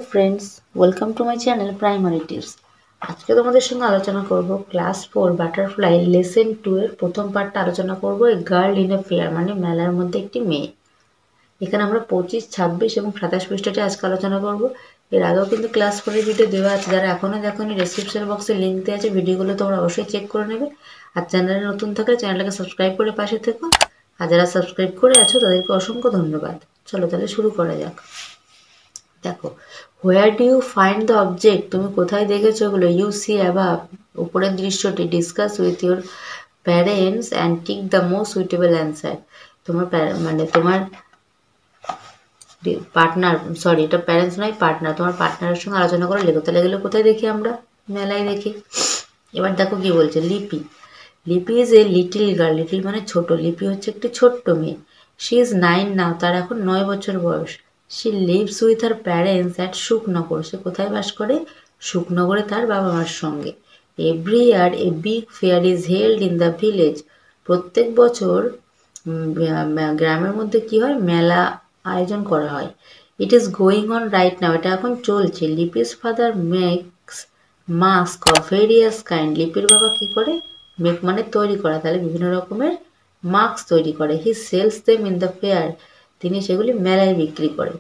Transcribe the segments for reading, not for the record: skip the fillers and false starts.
Friends, welcome to my channel primary tips. আজকে তোমাদের সঙ্গে আলোচনা করব ক্লাস 4 বাটারফ্লাই লেসন 2 এর প্রথম পার্টটা আলোচনা করব। A girl in a fair মানে মেলার মধ্যে একটি মেয়ে। এখানে আমরা 25, 26 এবং 27 পৃষ্ঠাটি আজকে আলোচনা করব। এর আগেও কিন্তু ক্লাস 4 এর ভিডিও দেওয়া আছে, যারা এখনো দেখোনি ডেসক্রিপশন বক্সে লিঙ্ক দেওয়া আছে, ভিডিওগুলো তোমরা অবশ্যই চেক করে নেবে। আর চ্যানেলে নতুন থাকলে চ্যানেলটাকে সাবস্ক্রাইব করে পাশে থেকো। আর যারা সাবস্ক্রাইব করে আছো তাদেরকে অসংখ্য ধন্যবাদ। চলো তাহলে শুরু করা যাক। দেখো, where do you find the object, তুমি কোথায় দেখেছো এগুলো? ইউ সি অ্যাবাভ, উপরের দৃশ্যটি। Discuss with your parents and tick the most suitable answer. তোমার মানে তোমার পার্টনার, সরি এটা প্যারেন্টস নয়, পার্টনার, তোমার পার্টনারের সঙ্গে আলোচনা করে লেখো। তাহলে এগুলো কোথায় দেখি আমরা? মেলায় দেখি। এবার দেখো কি বলছে। লিপি, লিপি is a little girl, little মানে ছোট, লিপি হচ্ছে একটি ছোট্ট মেয়ে। শি ইজ 9 নাও, তার এখন 9 বছর বয়স। She lives with her parents at Sukhnagar, সে কোথায় বাস করে? সুখনগরে তার বাবা মার সঙ্গে। Every year a big fair is held in the village, প্রত্যেক বছর গ্রামের মধ্যে কি হয়? মেলা আয়োজন করা হয়। It is going on right now, এটা এখন চলছে। Lipi's father makes mask of various kind, লিপির বাবা কি করে? মেক মানে তৈরি করা, তাহলে বিভিন্ন রকমের মাস্ক তৈরি করে। He sells them in the fair, তিনি সেগুলি মেলায় বিক্রি করে।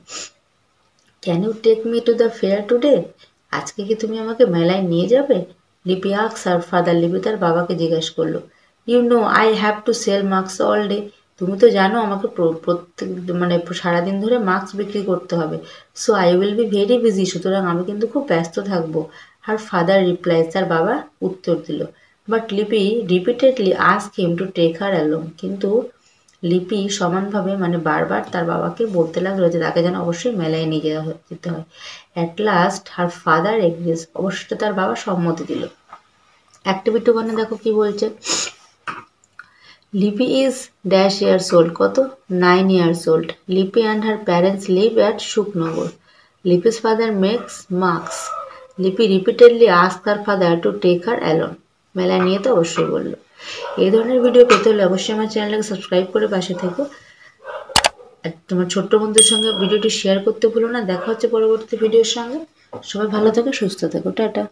Can you take me to the fair today, আজকে কি তুমি আমাকে মেলায় নিয়ে যাবে? লিপি আক্স আর ফাদার, লিপি তার বাবাকে জিজ্ঞেস করলো। You know I have to sell mask all day, তুমি তো জানো আমাকে প্রত্যেক মানে সারাদিন ধরে মাস্ক বিক্রি করতে হবে। So I will be very busy, সুতরাং আমি কিন্তু খুব ব্যস্ত থাকবো। আর ফাদার রিপ্লাইজ, তার বাবা উত্তর দিল। But Lipi repeatedly ask him to take her along, কিন্তু লিপি সমানভাবে মানে বারবার তার বাবাকে বলতে লাগলো যে তাকে যেন অবশ্যই মেলায় নিয়ে যেতে হয়। At last her father agrees, অবশ্যই তার বাবা সম্মতি দিল। অ্যাক্টিভিটি ওয়ানে দেখো কি বলছে। লিপি ইজ ড্যাশ ইয়ার্স ওল্ড, কত? 9 years old. Lipi and her parents live at Sukhnagar. Lipi's father makes mask. Lipi repeatedly ask her father to take her alone, মেলায় নিয়ে তো অবশ্যই বললো। এই ধরনের ভিডিও পেতে হলে অবশ্যই আমার চ্যানেলটাকে সাবস্ক্রাইব করে পাশে থেকো। আর তোমার ছোট্ট বন্ধুদের সঙ্গে ভিডিওটি শেয়ার করতে ভুলো না। দেখা হচ্ছে পরবর্তী ভিডিওর সঙ্গে। সবাই ভালো থেকো, সুস্থ থেকো, টাটা।